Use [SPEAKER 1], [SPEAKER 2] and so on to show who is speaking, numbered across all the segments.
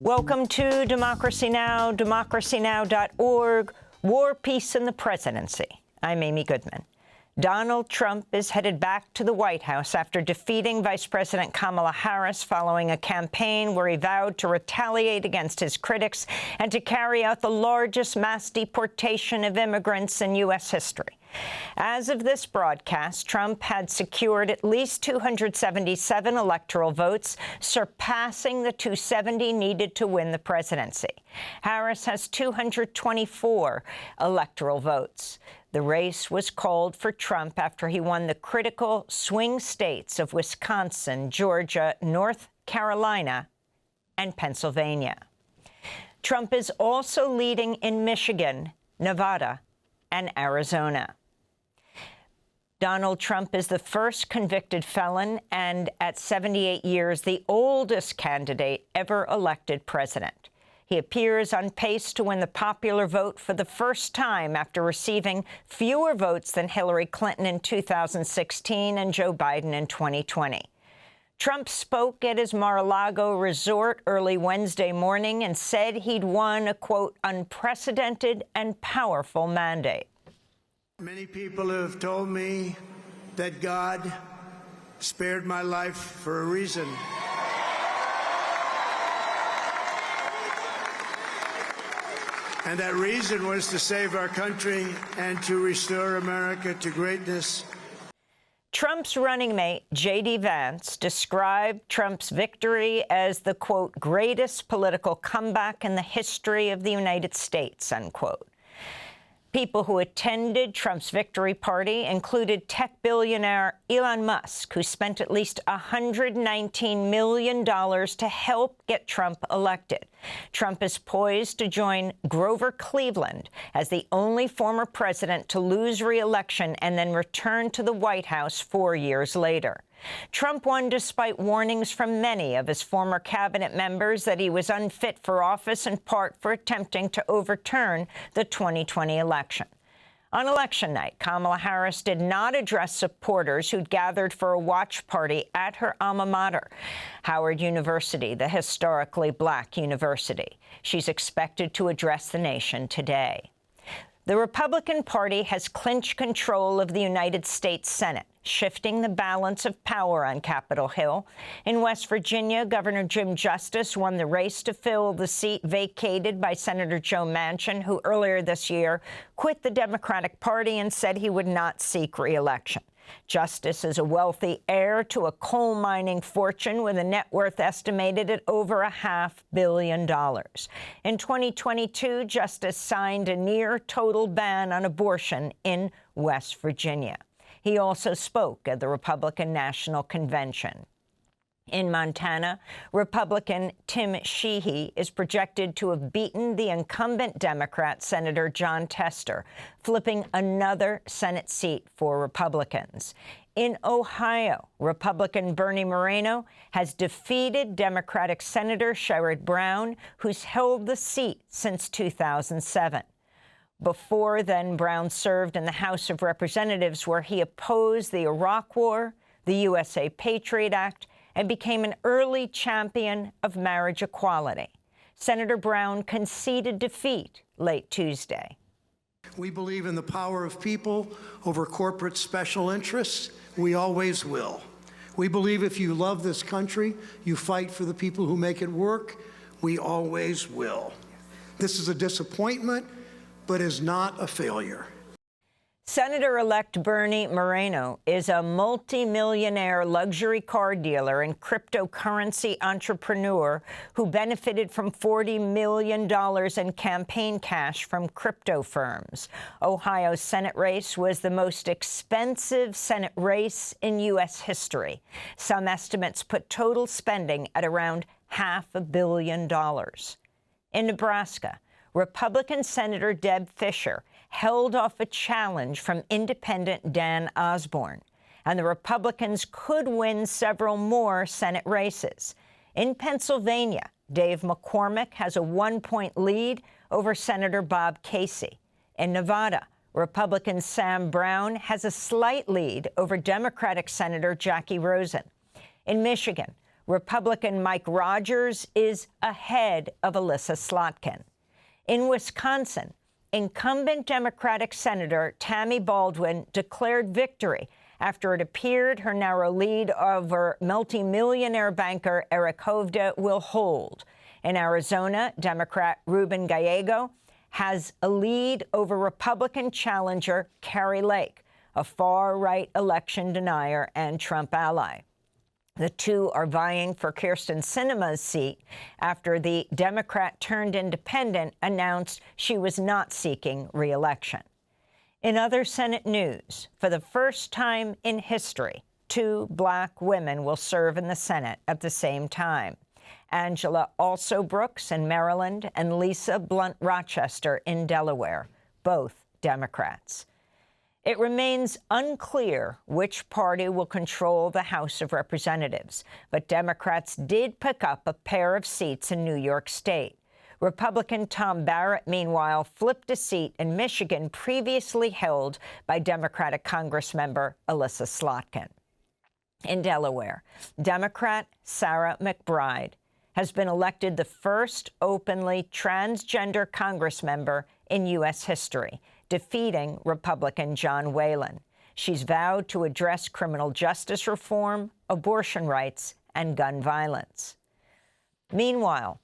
[SPEAKER 1] Welcome to Democracy Now!, democracynow.org, War, Peace, and the Presidency. I'm Amy Goodman. Donald Trump is headed back to the White House after defeating Vice President Kamala Harris following a campaign where he vowed to retaliate against his critics and to carry out the largest mass deportation of immigrants in U.S. history. As of this broadcast, Trump had secured at least 277 electoral votes, surpassing the 270 needed to win the presidency. Harris has 224 electoral votes. The race was called for Trump after he won the critical swing states of Wisconsin, Georgia, North Carolina, and Pennsylvania. Trump is also leading in Michigan, Nevada, and Arizona. Donald Trump is the first convicted felon and, at 78 years, the oldest candidate ever elected president. He appears on pace to win the popular vote for the first time after receiving fewer votes than Hillary Clinton in 2016 and Joe Biden in 2020. Trump spoke at his Mar-a-Lago resort early Wednesday morning and said he'd won a, quote, unprecedented and powerful mandate.
[SPEAKER 2] Many people have told me that God spared my life for a reason. And that reason was to save our country and to restore America to greatness.
[SPEAKER 1] Trump's running mate, J.D. Vance, described Trump's victory as the, quote, greatest political comeback in the history of the United States, unquote. People who attended Trump's victory party included tech billionaire Elon Musk, who spent at least $119 million to help get Trump elected. Trump is poised to join Grover Cleveland as the only former president to lose re-election and then return to the White House 4 years later. Trump won despite warnings from many of his former cabinet members that he was unfit for office, in part for attempting to overturn the 2020 election. On election night, Kamala Harris did not address supporters who'd gathered for a watch party at her alma mater, Howard University, the historically black university. She's expected to address the nation today. The Republican Party has clinched control of the United States Senate, shifting the balance of power on Capitol Hill. In West Virginia, Governor Jim Justice won the race to fill the seat vacated by Senator Joe Manchin, who earlier this year quit the Democratic Party and said he would not seek re-election. Justice is a wealthy heir to a coal mining fortune with a net worth estimated at over $500 million. In 2022, Justice signed a near-total ban on abortion in West Virginia. He also spoke at the Republican National Convention. In Montana, Republican Tim Sheehy is projected to have beaten the incumbent Democrat Senator Jon Tester, flipping another Senate seat for Republicans. In Ohio, Republican Bernie Moreno has defeated Democratic Senator Sherrod Brown, who's held the seat since 2007. Before then, Brown served in the House of Representatives, where he opposed the Iraq War, the USA Patriot Act, and became an early champion of marriage equality. Senator Brown conceded defeat late Tuesday.
[SPEAKER 2] We believe in the power of people over corporate special interests. We always will. We believe if you love this country, you fight for the people who make it work. We always will. This is a disappointment, but is not a failure.
[SPEAKER 1] Senator-elect Bernie Moreno is a multi-millionaire luxury car dealer and cryptocurrency entrepreneur who benefited from $40 million in campaign cash from crypto firms. Ohio's Senate race was the most expensive Senate race in U.S. history. Some estimates put total spending at around $500 million. In Nebraska, Republican Senator Deb Fischer held off a challenge from independent Dan Osborne, and the Republicans could win several more Senate races. In Pennsylvania, Dave McCormick has a 1-point lead over Senator Bob Casey. In Nevada, Republican Sam Brown has a slight lead over Democratic Senator Jackie Rosen. In Michigan, Republican Mike Rogers is ahead of Alyssa Slotkin. In Wisconsin, incumbent Democratic Senator Tammy Baldwin declared victory after it appeared her narrow lead over multimillionaire banker Eric Hovde will hold. In Arizona, Democrat Ruben Gallego has a lead over Republican challenger Kari Lake, a far-right election denier and Trump ally. The two are vying for Kyrsten Sinema's seat after the Democrat-turned-independent announced she was not seeking re-election. In other Senate news, for the first time in history, 2 Black women will serve in the Senate at the same time. Angela Also Brooks in Maryland and Lisa Blunt Rochester in Delaware, both Democrats. It remains unclear which party will control the House of Representatives, but Democrats did pick up a pair of seats in New York State. Republican Tom Barrett, meanwhile, flipped a seat in Michigan previously held by Democratic Congressmember Alyssa Slotkin. In Delaware, Democrat Sarah McBride has been elected the first openly transgender congressmember in U.S. history, defeating Republican John Whalen. She's vowed to address criminal justice reform, abortion rights, and gun violence. Meanwhile,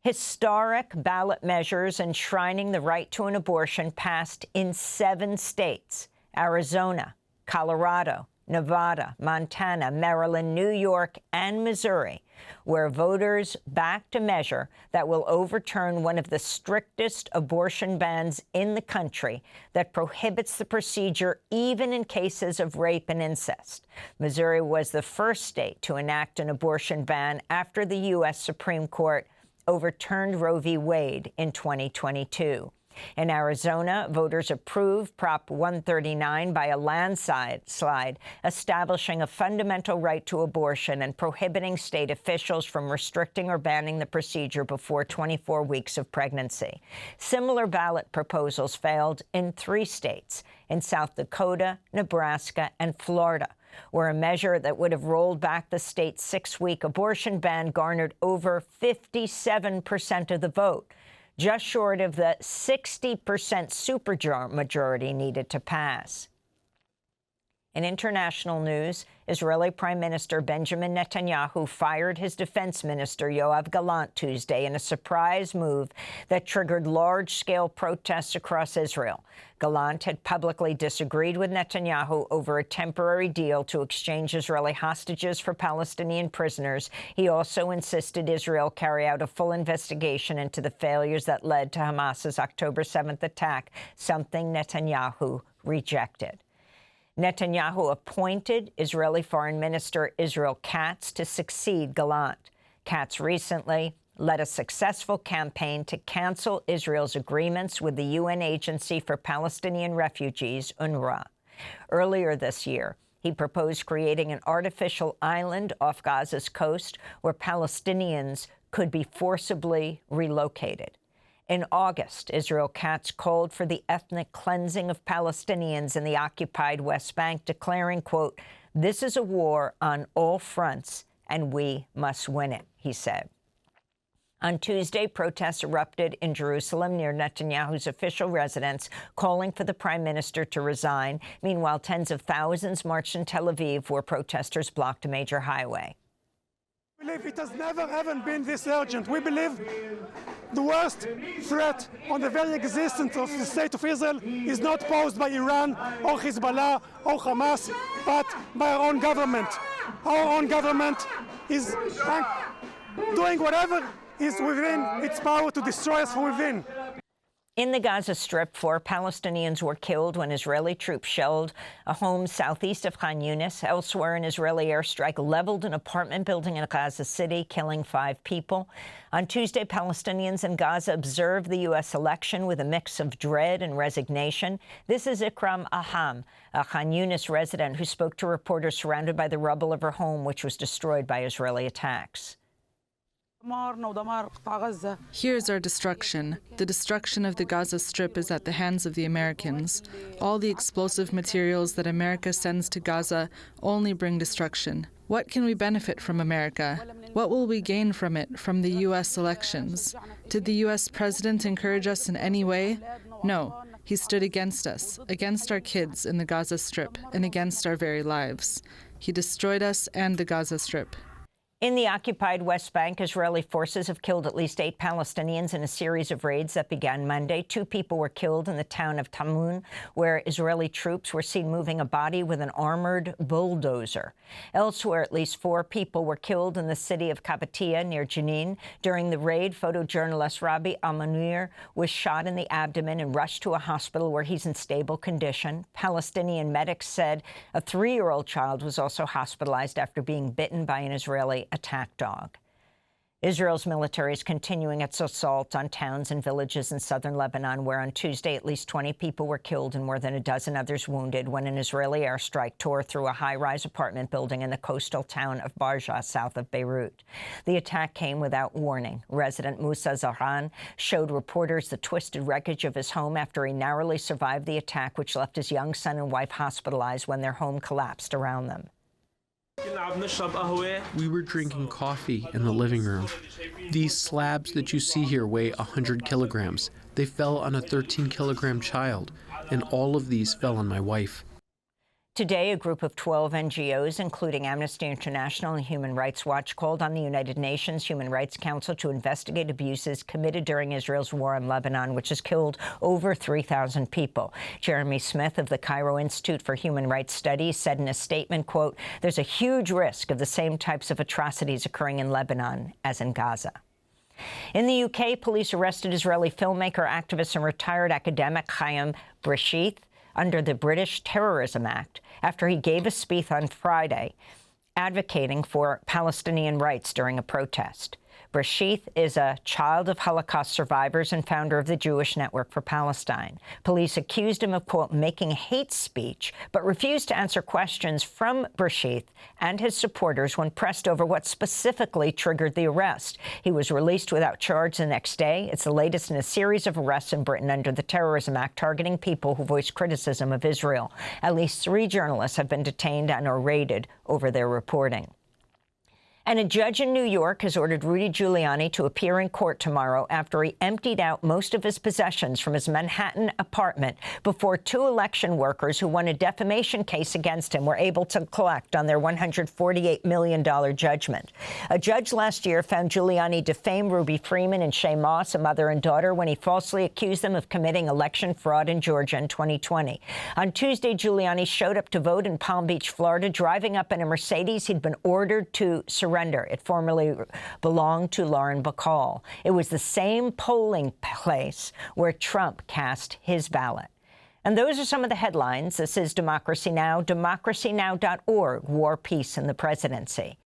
[SPEAKER 1] historic ballot measures enshrining the right to an abortion passed in 7 states: Arizona, Colorado, Nevada, Montana, Maryland, New York, and Missouri, where voters backed a measure that will overturn one of the strictest abortion bans in the country that prohibits the procedure even in cases of rape and incest. Missouri was the first state to enact an abortion ban after the U.S. Supreme Court overturned Roe v. Wade in 2022. In Arizona, voters approved Prop 139 by a landslide, establishing a fundamental right to abortion and prohibiting state officials from restricting or banning the procedure before 24 weeks of pregnancy. Similar ballot proposals failed in 3 states, in South Dakota, Nebraska, and Florida, where a measure that would have rolled back the state's 6-week abortion ban garnered over 57% of the vote, just short of the 60% supermajority needed to pass. In international news, Israeli Prime Minister Benjamin Netanyahu fired his defense minister Yoav Gallant Tuesday in a surprise move that triggered large-scale protests across Israel. Gallant had publicly disagreed with Netanyahu over a temporary deal to exchange Israeli hostages for Palestinian prisoners. He also insisted Israel carry out a full investigation into the failures that led to Hamas's October 7th attack, something Netanyahu rejected. Netanyahu appointed Israeli Foreign Minister Israel Katz to succeed Gallant. Katz recently led a successful campaign to cancel Israel's agreements with the UN Agency for Palestinian Refugees, UNRWA. Earlier this year, he proposed creating an artificial island off Gaza's coast where Palestinians could be forcibly relocated. In August, Israel Katz called for the ethnic cleansing of Palestinians in the occupied West Bank, declaring, quote, "This is a war on all fronts, and we must win it," he said. On Tuesday, protests erupted in Jerusalem near Netanyahu's official residence, calling for the prime minister to resign. Meanwhile, tens of thousands marched in Tel Aviv, where protesters blocked a major highway.
[SPEAKER 3] We believe it has never, ever been this urgent. We believe the worst threat on the very existence of the state of Israel is not posed by Iran or Hezbollah or Hamas, but by our own government. Our own government is doing whatever is within its power to destroy us from within.
[SPEAKER 1] In the Gaza Strip, 4 Palestinians were killed when Israeli troops shelled a home southeast of Khan Yunis. Elsewhere, an Israeli airstrike leveled an apartment building in Gaza City, killing 5 people. On Tuesday, Palestinians in Gaza observed the U.S. election with a mix of dread and resignation. This is Ikram Aham, a Khan Yunis resident who spoke to reporters surrounded by the rubble of her home, which was destroyed by Israeli attacks.
[SPEAKER 4] Here's our destruction. The destruction of the Gaza Strip is at the hands of the Americans. All the explosive materials that America sends to Gaza only bring destruction. What can we benefit from America? What will we gain from it, from the U.S. elections? Did the U.S. president encourage us in any way? No. He stood against us, against our kids in the Gaza Strip, and against our very lives. He destroyed us and the Gaza Strip.
[SPEAKER 1] In the occupied West Bank, Israeli forces have killed at least 8 Palestinians in a series of raids that began Monday. 2 people were killed in the town of Tamun, where Israeli troops were seen moving a body with an armored bulldozer. Elsewhere, at least 4 people were killed in the city of Kabatia near Jenin. During the raid, photojournalist Rabbi Almanir was shot in the abdomen and rushed to a hospital where he's in stable condition. Palestinian medics said a 3-year-old child was also hospitalized after being bitten by an Israeli attack dog. Israel's military is continuing its assault on towns and villages in southern Lebanon, where on Tuesday at least 20 people were killed and more than a dozen others wounded when an Israeli airstrike tore through a high-rise apartment building in the coastal town of Barja, south of Beirut. The attack came without warning. Resident Musa Zahran showed reporters the twisted wreckage of his home after he narrowly survived the attack, which left his young son and wife hospitalized when their home collapsed around them.
[SPEAKER 5] We were drinking coffee in the living room. These slabs that you see here weigh 100 kilograms. They fell on a 13-kilogram child, and all of these fell on my wife.
[SPEAKER 1] Today, a group of 12 NGOs, including Amnesty International and Human Rights Watch, called on the United Nations Human Rights Council to investigate abuses committed during Israel's war in Lebanon, which has killed over 3,000 people. Jeremy Smith of the Cairo Institute for Human Rights Studies said in a statement, quote, "There's a huge risk of the same types of atrocities occurring in Lebanon as in Gaza." In the UK, police arrested Israeli filmmaker, activist, and retired academic Chaim Breshith under the British Terrorism Act after he gave a speech on Friday advocating for Palestinian rights during a protest. Breshith is a child of Holocaust survivors and founder of the Jewish Network for Palestine. Police accused him of, quote, making hate speech, but refused to answer questions from Breshith and his supporters when pressed over what specifically triggered the arrest. He was released without charge the next day. It's the latest in a series of arrests in Britain under the Terrorism Act targeting people who voice criticism of Israel. At least 3 journalists have been detained and are raided over their reporting. And a judge in New York has ordered Rudy Giuliani to appear in court tomorrow after he emptied out most of his possessions from his Manhattan apartment before 2 election workers who won a defamation case against him were able to collect on their $148 million judgment. A judge last year found Giuliani defamed Ruby Freeman and Shay Moss, a mother and daughter, when he falsely accused them of committing election fraud in Georgia in 2020. On Tuesday, Giuliani showed up to vote in Palm Beach, Florida, driving up in a Mercedes he'd been ordered to surrender. It formerly belonged to Lauren Bacall. It was the same polling place where Trump cast his ballot. And those are some of the headlines. This is Democracy Now!, democracynow.org, War, Peace, and the Presidency.